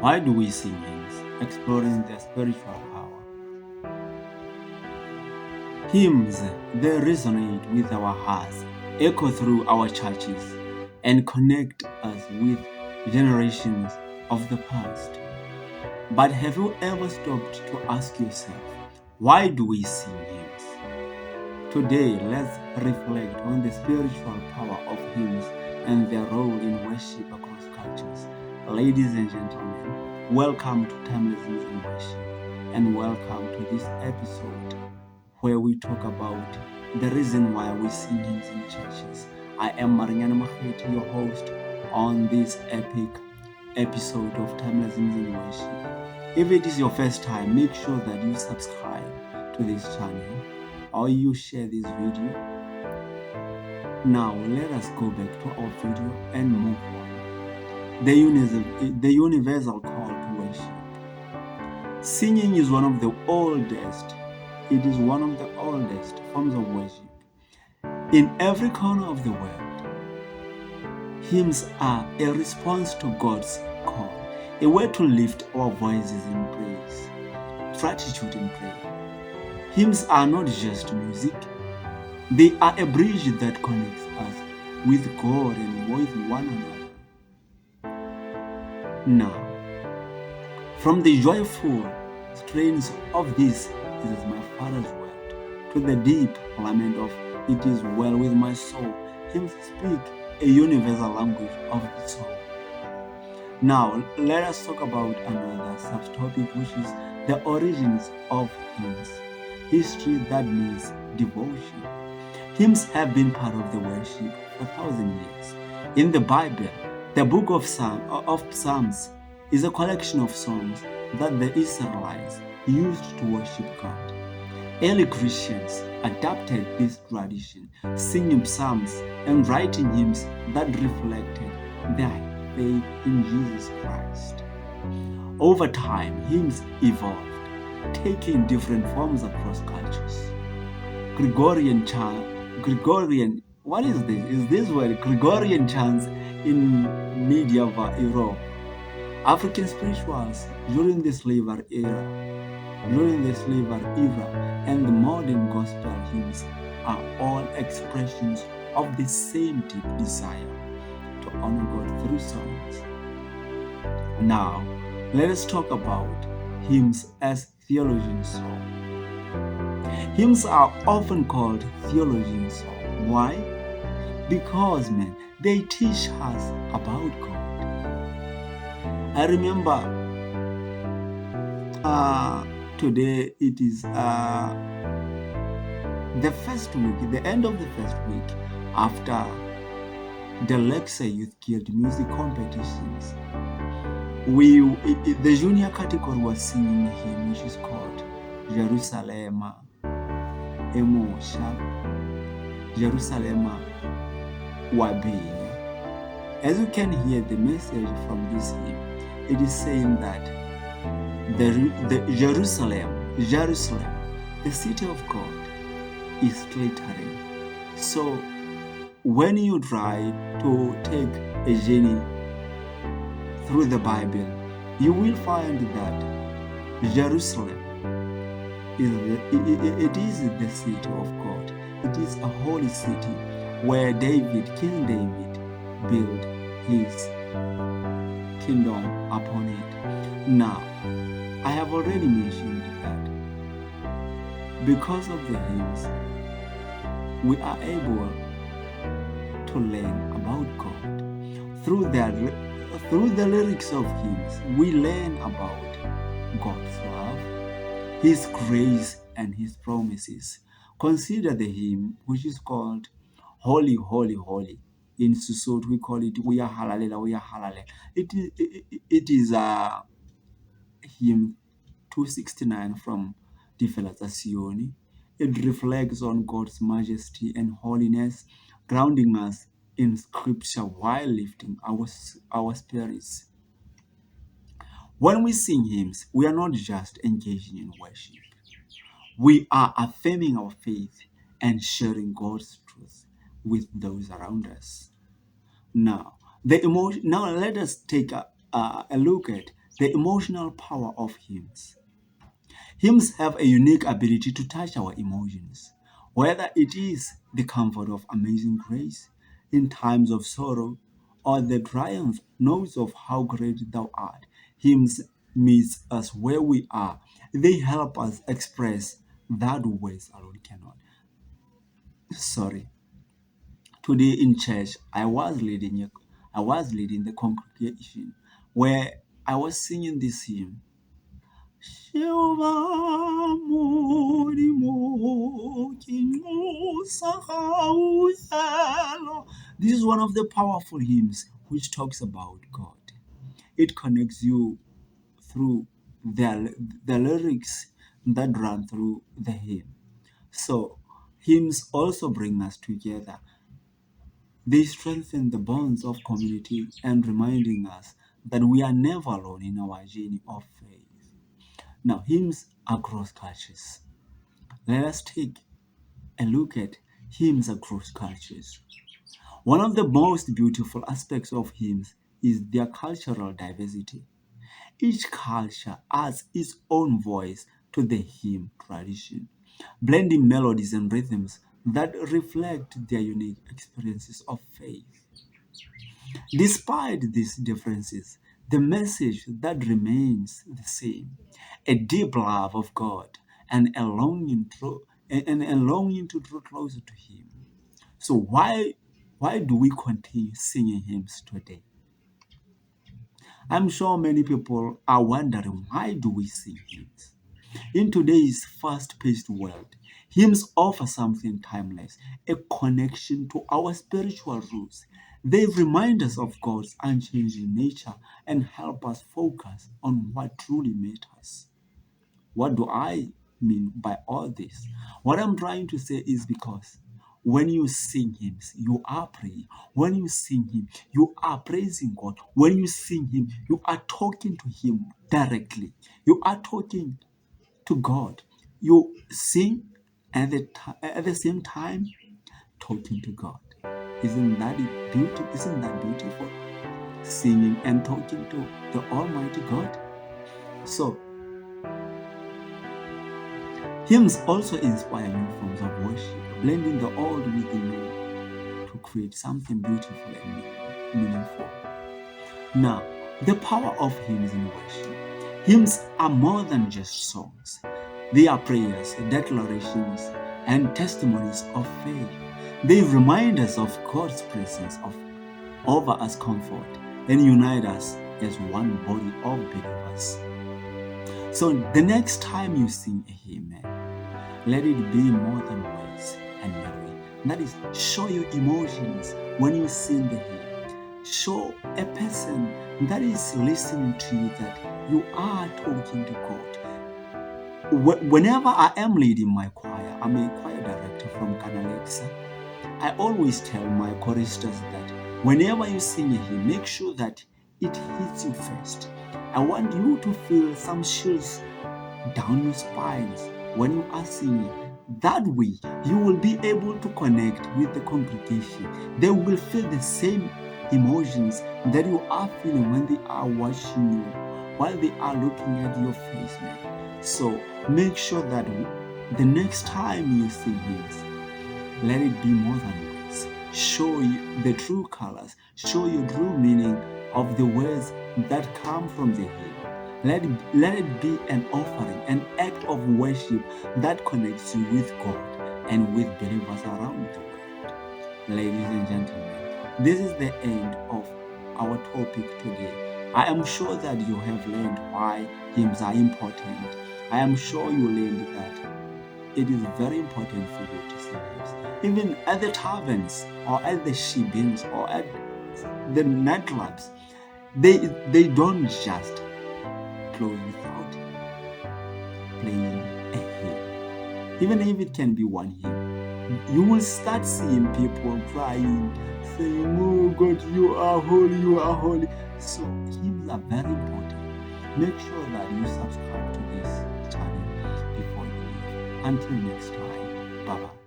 Why do we sing hymns? Exploring their spiritual power. Hymns, they resonate with our hearts, echo through our churches, and connect us with generations of the past. But have you ever stopped to ask yourself, why do we sing hymns? Today, let's reflect on the spiritual power of hymns and their role in worship across cultures. Ladies and gentlemen, welcome to Timeless Hymns and Worship, and welcome to this episode where we talk about the reason why we sing hymns in churches. I am Mariana Maheti, your host on this epic episode of Timeless Hymns and Worship. If it is your first time, make sure that you subscribe to this channel or you share this video. Now let us go back to our video and move on. The universal call to worship. Singing is one of the oldest. It is one of the oldest forms of worship. In every corner of the world, hymns are a response to God's call, a way to lift our voices in praise, gratitude, and prayer. Hymns are not just music, they are a bridge that connects us with God and with one another. Now, from the joyful strains of "This is my Father's word" to the deep lament of "It is well with my soul," hymns speak a universal language of the soul. Now, let us talk about another subtopic, which is the origins of hymns. History that means devotion. Hymns have been part of the worship for 1,000 years. In the Bible, the book of Psalms is a collection of songs that the Israelites used to worship God. Early Christians adapted this tradition, singing psalms and writing hymns that reflected their faith in Jesus Christ. Over time, hymns evolved, taking different forms across cultures. Gregorian, what is this? Is this word Gregorian chants in medieval Europe? African spirituals during the slavery era, and the modern gospel hymns are all expressions of the same deep desire to honor God through songs. Now, let us talk about hymns as theologian song. Hymns are often called theologian song. Why? Because, they teach us about God. I remember today it is the first week, the end of the first week after the Lexa Youth Guild music competitions. The junior category was singing a hymn which is called Jerusalem Emosha, Jerusalem Wabenya. As you can hear the message from this hymn, it is saying that the Jerusalem, the city of God, is glittering. So when you try to take a journey through the Bible, you will find that Jerusalem is the city of God. It is a holy city where King David, built his kingdom upon it. Now, I have already mentioned that because of the hymns, we are able to learn about God. Through the lyrics of hymns, we learn about God's love, His grace, and His promises. Consider the hymn which is called Holy, Holy, Holy. In Susot, we call it "We are Halalela, We are Halalela." It is a hymn 269 from Difelazzazioni. It reflects on God's majesty and holiness, grounding us in Scripture while lifting our spirits. When we sing hymns, we are not just engaging in worship. We are affirming our faith and sharing God's truth with those around us. Now let us take a look at The emotional power of hymns. Hymns have a unique ability to touch our emotions, whether it is the comfort of amazing grace in times of sorrow or the triumph notes of how great thou art. Hymns meet us where we are. They help us express that words alone cannot. Sorry. Today in church, I was leading the congregation where I was singing this hymn. Shiva Morimo Kingusa Hauyelo. This is one of the powerful hymns which talks about God. It connects you through the lyrics that run through the hymn. So hymns also bring us together. They strengthen the bonds of community and reminding us that we are never alone in our journey of faith. Now, hymns across cultures. Let us take a look at hymns across cultures. One of the most beautiful aspects of hymns is their cultural diversity. Each culture adds its own voice to the hymn tradition, blending melodies and rhythms that reflect their unique experiences of faith. Despite these differences, the message that remains the same, a deep love of God and a longing to draw closer to Him. So why do we continue singing hymns today? I'm sure many people are wondering, why do we sing hymns? In today's fast-paced world, hymns offer something timeless, a connection to our spiritual roots. They remind us of God's unchanging nature and help us focus on what truly matters. What do I mean by all this? What I'm trying to say is because when you sing hymns, you are praying. When you sing hymn, you are praising God. When you sing hymn, you are talking to Him directly. You are talking to God. You sing at the same time talking to God. Isn't that beautiful? Isn't that beautiful? Singing and talking to the Almighty God. So hymns also inspire new forms of worship, blending the old with the new to create something beautiful and meaningful. Now, the power of hymns in worship. Hymns are more than just songs. They are prayers, declarations, and testimonies of faith. They remind us of God's presence, of over us comfort, and unite us as one body of believers. So the next time you sing a hymn, let it be more than words and melody. That is, show your emotions when you sing the hymn. Show a person that is listening to you that you are talking to God. Whenever I am leading my choir, I'm a choir director from Canalexa. I always tell my choristers that whenever you sing a hymn, make sure that it hits you first. I want you to feel some chills down your spines when you are singing. That way, you will be able to connect with the congregation. They will feel the same emotions that you are feeling when they are watching you, while they are looking at your face, man. So make sure that the next time you sing hymns, let it be more than words. Show you the true colors. Show your true meaning of the words that come from the hymn. Let it be an offering, an act of worship that connects you with God and with believers around the world. Ladies and gentlemen, this is the end of our topic today. I am sure that you have learned why hymns are important. I am sure you learned that it is very important for you to sing hymns. Even at the taverns or at the shebins or at the nightclubs, they don't just close without playing a hymn. Even if it can be one hymn, you will start seeing people crying, saying, "Oh God, you are holy, you are holy." So hymns are very important. Make sure that you subscribe to this channel before you leave. Until next time, bye-bye.